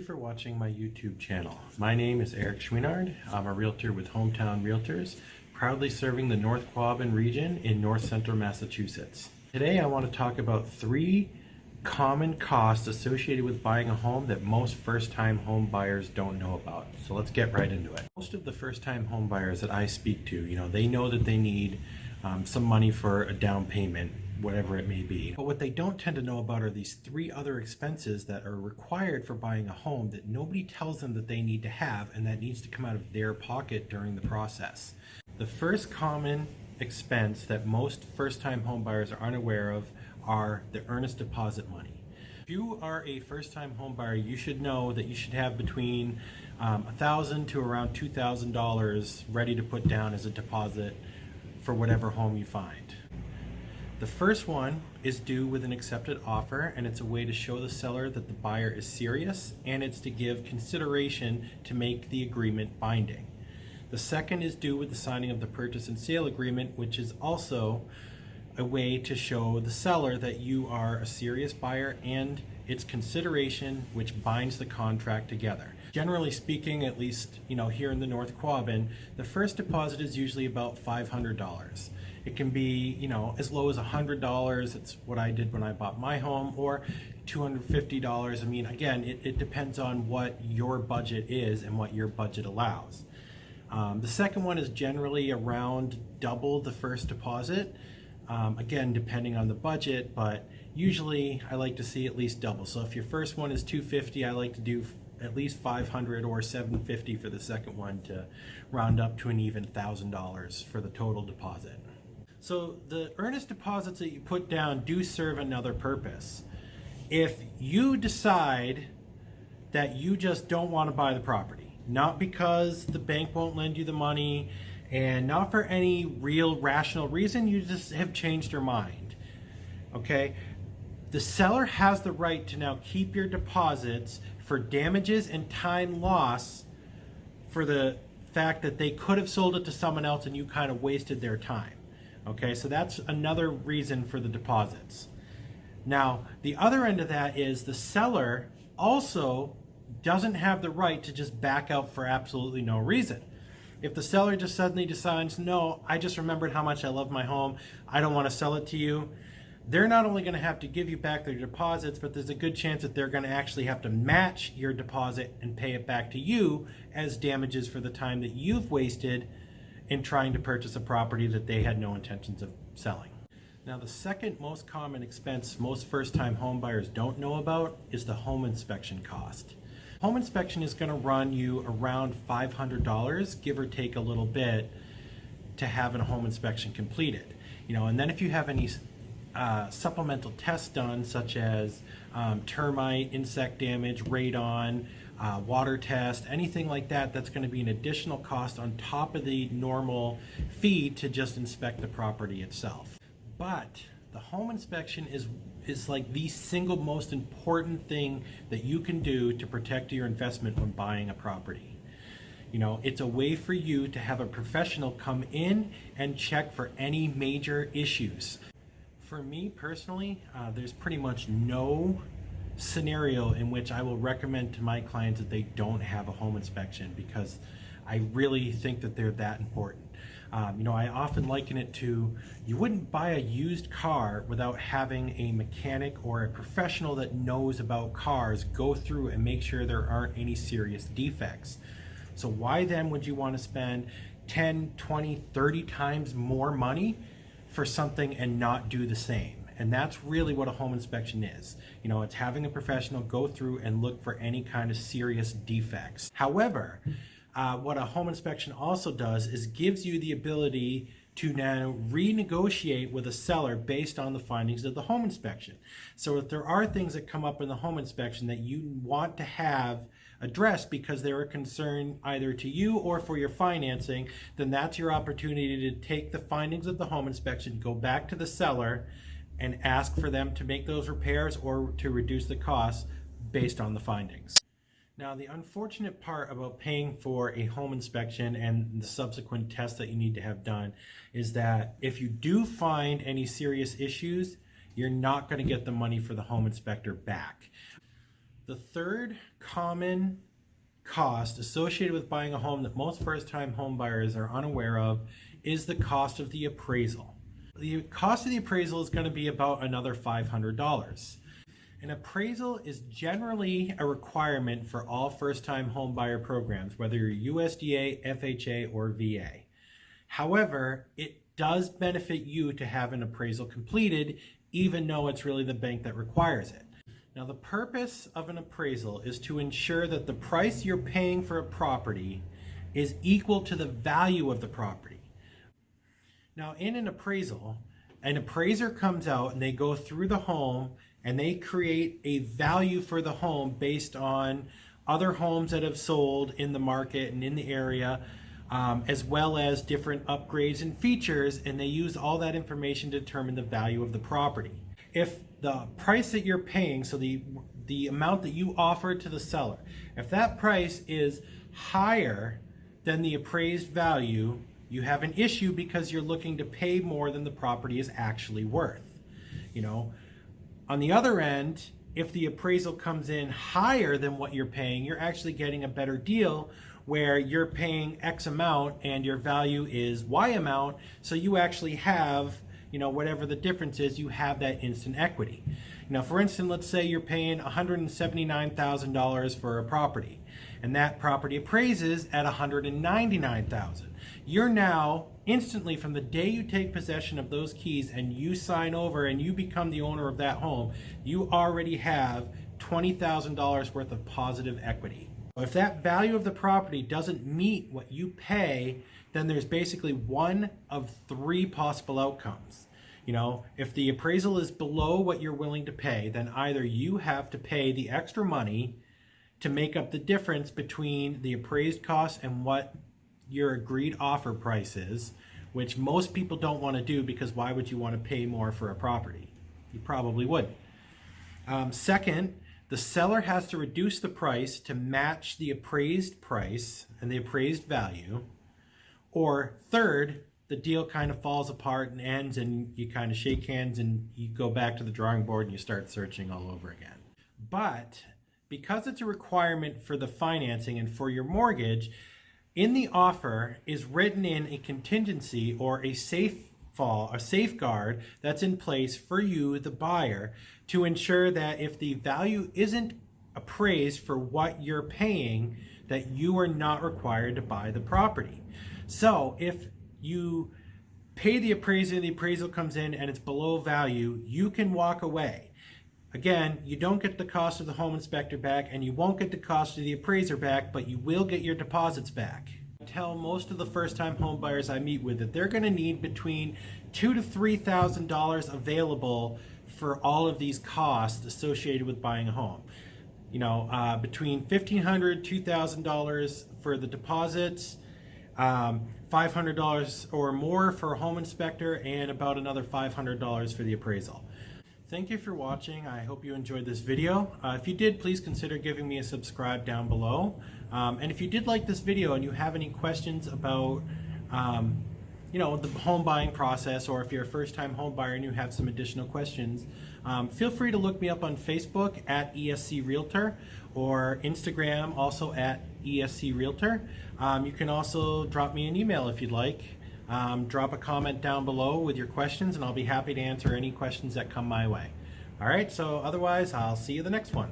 you for watching my YouTube channel. My name is Eric Chouinard. I'm a realtor with Hometown Realtors, proudly serving the North Quabbin region in north central Massachusetts. Today I want to talk about 3 common costs associated with buying a home that most first-time home buyers don't know about. So let's get right into it. Most of the first-time home buyers that I speak to, they know that they need some money for a down payment, whatever it may be. But what they don't tend to know about are these 3 other expenses that are required for buying a home that nobody tells them that they need to have, and that needs to come out of their pocket during the process. The first common expense that most first-time home buyers are unaware of are the earnest deposit money. If you are a first-time home buyer, you should know that you should have between $1,000 to around $2,000 ready to put down as a deposit for whatever home you find. The first one is due with an accepted offer, and it's a way to show the seller that the buyer is serious, and it's to give consideration to make the agreement binding. The second is due with the signing of the purchase and sale agreement, which is also a way to show the seller that you are a serious buyer, and it's consideration which binds the contract together. Generally speaking, at least here in the North Quabbin, the first deposit is usually about $500. It can be as low as $100. It's what I did when I bought my home, or $250. I mean, again, it depends on what your budget is and what your budget allows. The second one is generally around double the first deposit. Again, depending on the budget, but usually I like to see at least double. So if your first one is $250, I like to do at least $500 or $750 for the second one to round up to an even $1,000 for the total deposit. So the earnest deposits that you put down do serve another purpose. If you decide that you just don't want to buy the property, not because the bank won't lend you the money, and not for any real rational reason, you just have changed your mind, okay? The seller has the right to now keep your deposits for damages and time loss for the fact that they could have sold it to someone else and you kind of wasted their time, okay? So that's another reason for the deposits. Now, the other end of that is the seller also doesn't have the right to just back out for absolutely no reason. If the seller just suddenly decides, no, I just remembered how much I love my home, I don't want to sell it to you, they're not only going to have to give you back their deposits, but there's a good chance that they're going to actually have to match your deposit and pay it back to you as damages for the time that you've wasted in trying to purchase a property that they had no intentions of selling. Now, the second most common expense most first-time home buyers don't know about is the home inspection cost. Home inspection is going to run you around $500, give or take a little bit, to have a home inspection completed. And then if you have any supplemental tests done, such as termite, insect damage, radon, water test, anything like that, that's going to be an additional cost on top of the normal fee to just inspect the property itself. But the home inspection is like the single most important thing that you can do to protect your investment when buying a property. It's a way for you to have a professional come in and check for any major issues. For me personally, there's pretty much no scenario in which I will recommend to my clients that they don't have a home inspection, because I really think that they're that important. I often liken it to, you wouldn't buy a used car without having a mechanic or a professional that knows about cars go through and make sure there aren't any serious defects. So why then would you want to spend 10, 20, 30 times more money for something and not do the same? And that's really what a home inspection is. It's having a professional go through and look for any kind of serious defects. However, what a home inspection also does is gives you the ability to now renegotiate with a seller based on the findings of the home inspection. So if there are things that come up in the home inspection that you want to have addressed because they're a concern either to you or for your financing, then that's your opportunity to take the findings of the home inspection, go back to the seller, and ask for them to make those repairs or to reduce the costs based on the findings. Now, the unfortunate part about paying for a home inspection and the subsequent tests that you need to have done is that if you do find any serious issues, you're not going to get the money for the home inspector back. The third common cost associated with buying a home that most first-time home buyers are unaware of is the cost of the appraisal. The cost of the appraisal is going to be about another $500. An appraisal is generally a requirement for all first-time home buyer programs, whether you're USDA, FHA, or VA. However, it does benefit you to have an appraisal completed, even though it's really the bank that requires it. Now, the purpose of an appraisal is to ensure that the price you're paying for a property is equal to the value of the property. Now, in an appraisal, an appraiser comes out and they go through the home and they create a value for the home based on other homes that have sold in the market and in the area, as well as different upgrades and features, and they use all that information to determine the value of the property. If the price that you're paying, so the amount that you offered to the seller, if that price is higher than the appraised value, you have an issue because you're looking to pay more than the property is actually worth. On the other end, if the appraisal comes in higher than what you're paying, you're actually getting a better deal where you're paying X amount and your value is Y amount, so you actually have, whatever the difference is, you have that instant equity. For instance, let's say you're paying $179,000 for a property, and that property appraises at $199,000. You're now instantly, from the day you take possession of those keys and you sign over and you become the owner of that home, you already have $20,000 worth of positive equity. If that value of the property doesn't meet what you pay, then there's basically one of three possible outcomes. If the appraisal is below what you're willing to pay, then either you have to pay the extra money to make up the difference between the appraised cost and what your agreed offer price is, which most people don't want to do, because why would you want to pay more for a property? You probably would. Second, the seller has to reduce the price to match the appraised price and the appraised value. Or third, the deal kind of falls apart and ends, and you kind of shake hands and you go back to the drawing board and you start searching all over again. But because it's a requirement for the financing and for your mortgage, in the offer is written in a contingency or a safeguard that's in place for you, the buyer, to ensure that if the value isn't appraised for what you're paying, that you are not required to buy the property. So if you pay the appraiser, the appraisal comes in and it's below value, you can walk away. Again, you don't get the cost of the home inspector back and you won't get the cost of the appraiser back, but you will get your deposits back. I tell most of the first-time home buyers I meet with that they're going to need between $2,000 to $3,000 available for all of these costs associated with buying a home. Between $1,500, $2,000 for the deposits, $500 or more for a home inspector, and about another $500 for the appraisal. Thank you for watching. I hope you enjoyed this video. If you did, please consider giving me a subscribe down below. And if you did like this video and you have any questions about the home buying process, or if you're a first-time home buyer and you have some additional questions, feel free to look me up on Facebook at ESC Realtor, or Instagram also at ESC Realtor. You can also drop me an email if you'd like. Drop a comment down below with your questions and I'll be happy to answer any questions that come my way. All right, so otherwise I'll see you the next one.